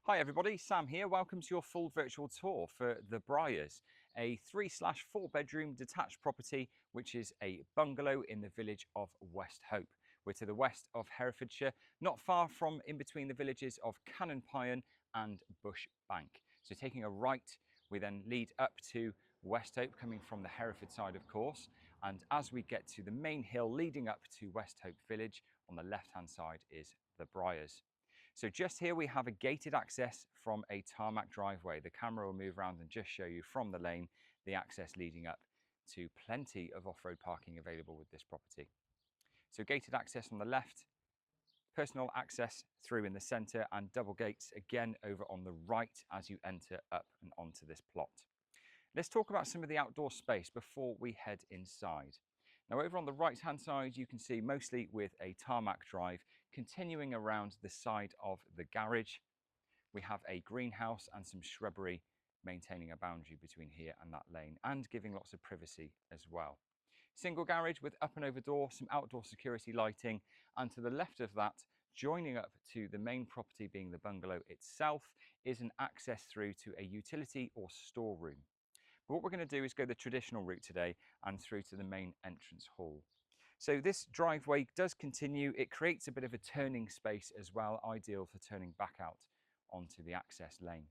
Hi everybody, Sam here. Welcome to your full virtual tour for the Briars, a 3/4 bedroom detached property which is a bungalow in the village of Westhope. We're to the west of Herefordshire, not far from in between the villages of Cannon Pyne and Bush Bank. So taking a right, we then lead up to Westhope, coming from the Hereford side of course, and as we get to the main hill leading up to Westhope village, on the left hand side is the Briars. So just here we have a gated access from a tarmac driveway. The camera will move around and just show you from the lane the access leading up to plenty of off-road parking available with this property. So gated access on the left, personal access through in the centre, and double gates again over on the right as you enter up and onto this plot. Let's talk about some of the outdoor space before we head inside. Now over on the right hand side you can see, mostly with a tarmac drive, continuing around the side of the garage, we have a greenhouse and some shrubbery maintaining a boundary between here and that lane and giving lots of privacy as well. Single garage with up and over door, some outdoor security lighting, and to the left of that, joining up to the main property being the bungalow itself, is an access through to a utility or storeroom. But what we're going to do is go the traditional route today and through to the main entrance hall. So this driveway does continue. It creates a bit of a turning space as well, ideal for turning back out onto the access lane.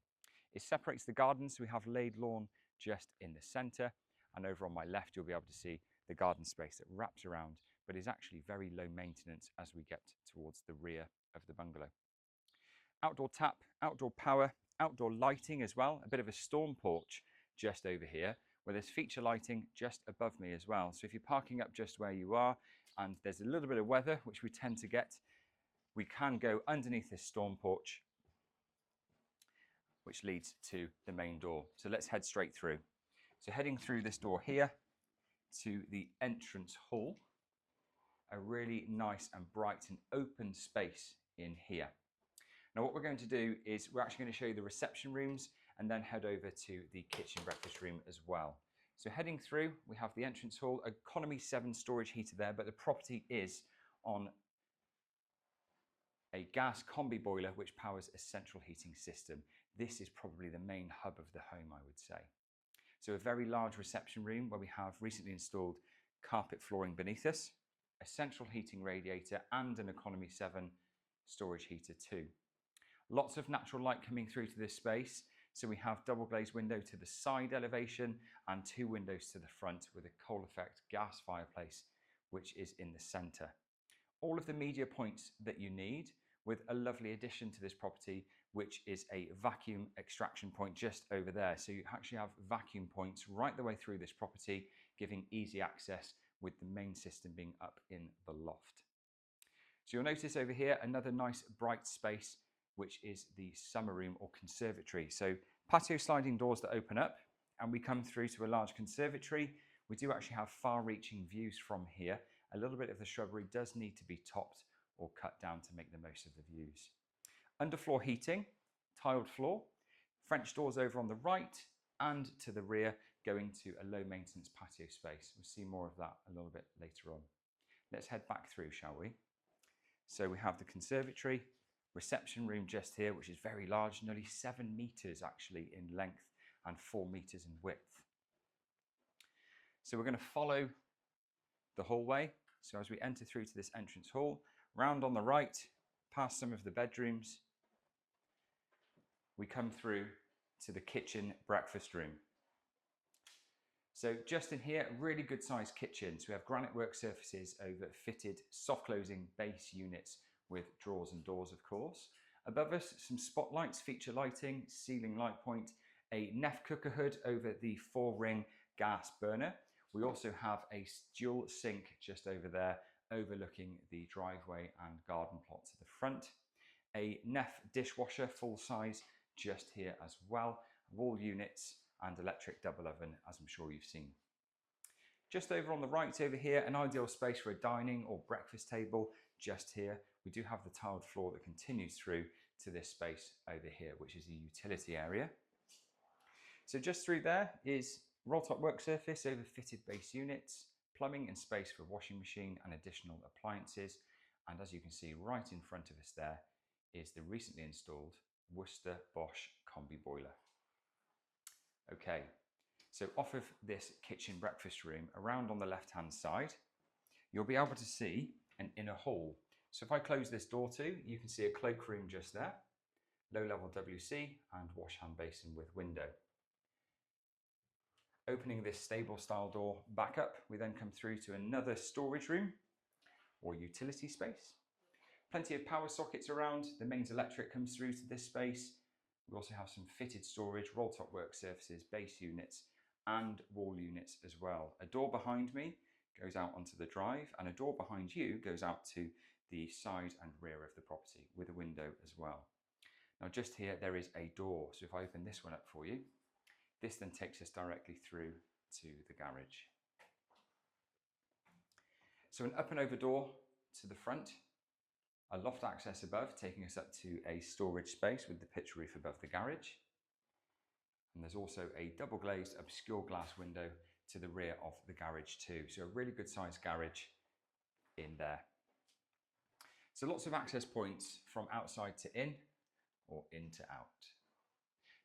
It separates the gardens, so we have laid lawn just in the centre, and over on my left you'll be able to see the garden space that wraps around, but is actually very low maintenance as we get towards the rear of the bungalow. Outdoor tap, outdoor power, outdoor lighting as well, a bit of a storm porch just over here, where there's feature lighting just above me as well. So if you're parking up just where you are and there's a little bit of weather, which we tend to get, we can go underneath this storm porch, which leads to the main door. So let's head straight through. So heading through this door here to the entrance hall, a really nice and bright and open space in here. Now what we're going to do is we're actually going to show you the reception rooms and then head over to the kitchen breakfast room as well. So heading through, we have the entrance hall, economy 7 storage heater there, but the property is on a gas combi boiler which powers a central heating system. This is probably the main hub of the home, I would say. So a very large reception room where we have recently installed carpet flooring beneath us, a central heating radiator and an economy 7 storage heater too. Lots of natural light coming through to this space. So we have double glazed window to the side elevation and 2 windows to the front with a coal effect gas fireplace, which is in the center. All of the media points that you need, with a lovely addition to this property, which is a vacuum extraction point just over there. So you actually have vacuum points right the way through this property, giving easy access with the main system being up in the loft. So you'll notice over here another nice bright space, which is the summer room or conservatory. So patio sliding doors that open up and we come through to a large conservatory. We do actually have far-reaching views from here. A little bit of the shrubbery does need to be topped or cut down to make the most of the views. Underfloor heating, tiled floor, French doors over on the right and to the rear, going to a low maintenance patio space. We'll see more of that a little bit later on. Let's head back through, shall we? So we have the conservatory, reception room just here, which is very large, nearly 7 meters actually in length and 4 meters in width. So we're going to follow the hallway. So as we enter through to this entrance hall, round on the right, past some of the bedrooms, we come through to the kitchen breakfast room. So just in here, a really good sized kitchen. So we have granite work surfaces over fitted soft closing base units with drawers and doors, of course. Above us, some spotlights, feature lighting, ceiling light point, a Neff cooker hood over the 4-ring gas burner. We also have a dual sink just over there, overlooking the driveway and garden plot to the front. A Neff dishwasher, full size, just here as well. Wall units and electric double oven, as I'm sure you've seen. Just over on the right over here, an ideal space for a dining or breakfast table just here. We do have the tiled floor that continues through to this space over here, which is a utility area. So just through there is roll-top work surface over fitted base units, plumbing and space for washing machine and additional appliances. And as you can see right in front of us there is the recently installed Worcester Bosch combi boiler. Okay, so off of this kitchen breakfast room, around on the left-hand side, you'll be able to see an inner hall. So if I close this door too, you can see a cloakroom just there, low-level WC and wash-hand basin with window. Opening this stable style door back up, we then come through to another storage room or utility space. Plenty of power sockets around. The mains electric comes through to this space. We also have some fitted storage, roll top work surfaces, base units and wall units as well. A door behind me goes out onto the drive, and a door behind you goes out to the side and rear of the property with a window as well. Now just here there is a door, so if I open this one up for you, this then takes us directly through to the garage. So an up and over door to the front, a loft access above taking us up to a storage space with the pitch roof above the garage. And there's also a double glazed obscure glass window to the rear of the garage too. So a really good sized garage in there. So lots of access points from outside to in or in to out.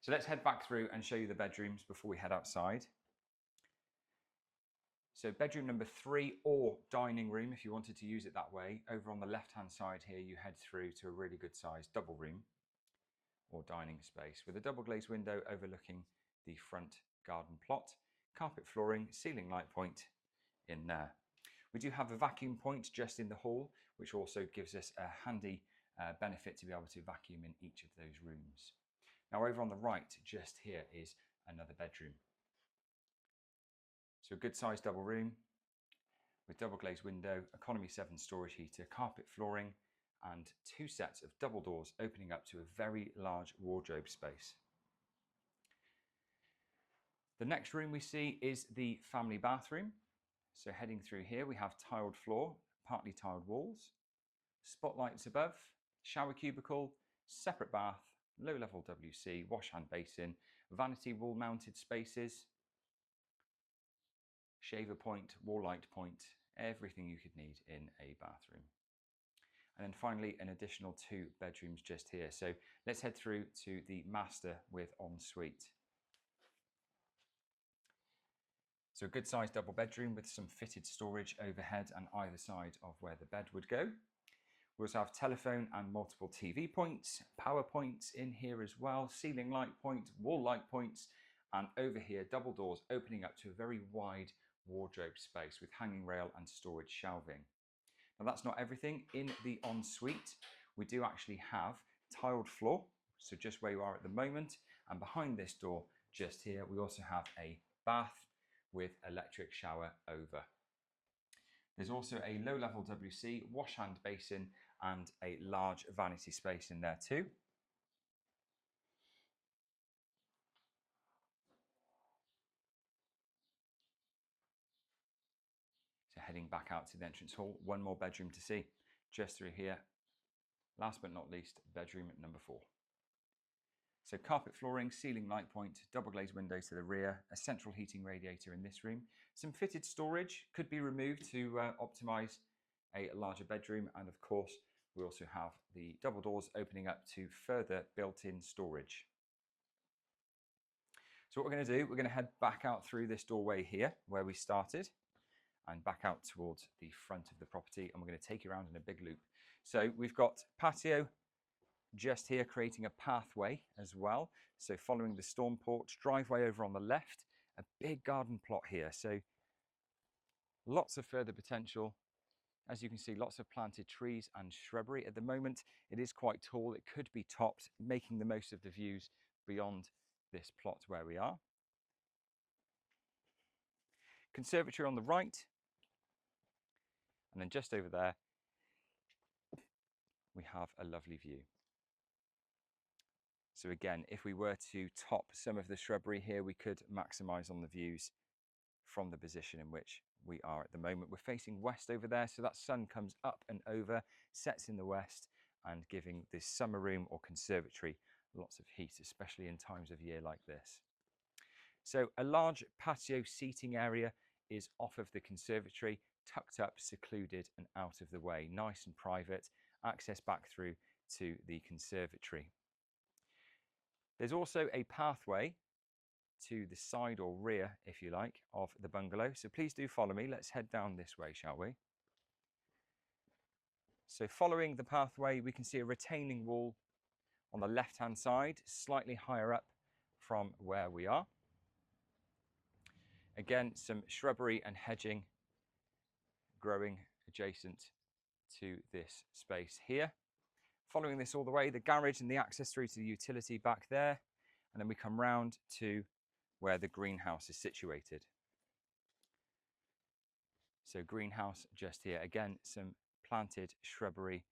So let's head back through and show you the bedrooms before we head outside. So bedroom number 3, or dining room if you wanted to use it that way. Over on the left hand side here you head through to a really good sized double room or dining space with a double glazed window overlooking the front garden plot, carpet flooring, ceiling light point in there. We do have a vacuum point just in the hall, which also gives us a handy benefit to be able to vacuum in each of those rooms. Now over on the right just here is another bedroom. So a good sized double room with double glazed window, economy 7 storage heater, carpet flooring and 2 sets of double doors opening up to a very large wardrobe space. The next room we see is the family bathroom. So heading through here we have tiled floor, partly tiled walls, spotlights above, shower cubicle, separate bath, low level WC, wash hand basin, vanity wall mounted spaces, shaver point, wall light point, everything you could need in a bathroom. And then finally an additional 2 bedrooms just here. So let's head through to the master with ensuite. So a good sized double bedroom with some fitted storage overhead and either side of where the bed would go. We also have telephone and multiple TV points, power points in here as well, ceiling light point, wall light points, and over here double doors opening up to a very wide wardrobe space with hanging rail and storage shelving. Now that's not everything. In the ensuite we do actually have tiled floor, so just where you are at the moment, and behind this door just here we also have a bath with electric shower over. There's also a low level WC, wash hand basin and a large vanity space in there too. So heading back out to the entrance hall, one more bedroom to see just through here. Last but not least, bedroom number 4. So carpet flooring, ceiling light point, double glazed windows to the rear, a central heating radiator in this room, some fitted storage could be removed to optimise a larger bedroom, and of course we also have the double doors opening up to further built-in storage. So what we're going to do, we're going to head back out through this doorway here where we started and back out towards the front of the property, and we're going to take you around in a big loop. So we've got patio just here creating a pathway as well. So following the storm porch, driveway over on the left, a big garden plot here. So lots of further potential. As you can see, lots of planted trees and shrubbery. At the moment, it is quite tall. It could be topped, making the most of the views beyond this plot where we are. Conservatory on the right. And then just over there, we have a lovely view. So again, if we were to top some of the shrubbery here, we could maximise on the views from the position in which we are at the moment. We're facing west over there, so that sun comes up and over, sets in the west, and giving this summer room or conservatory lots of heat, especially in times of year like this. So a large patio seating area is off of the conservatory, tucked up, secluded and out of the way, nice and private, access back through to the conservatory. There's also a pathway to the side or rear, if you like, of the bungalow. So please do follow me. Let's head down this way, shall we? So following the pathway, we can see a retaining wall on the left-hand side, slightly higher up from where we are. Again, some shrubbery and hedging growing adjacent to this space here. Following this all the way, the garage and the access through to the utility back there, and then we come round to where the greenhouse is situated. So greenhouse just here. Again, some planted shrubbery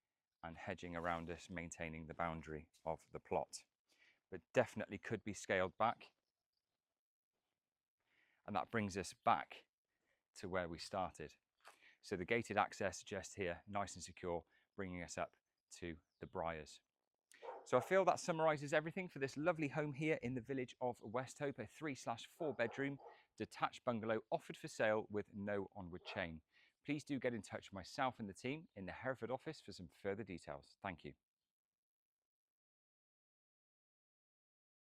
and hedging around us, maintaining the boundary of the plot, but definitely could be scaled back. And that brings us back to where we started. So the gated access just here, nice and secure, bringing us up to the Briars. So I feel that summarises everything for this lovely home here in the village of Westhope, a 3/4 bedroom detached bungalow offered for sale with no onward chain. Please do get in touch with myself and the team in the Hereford office for some further details. Thank you.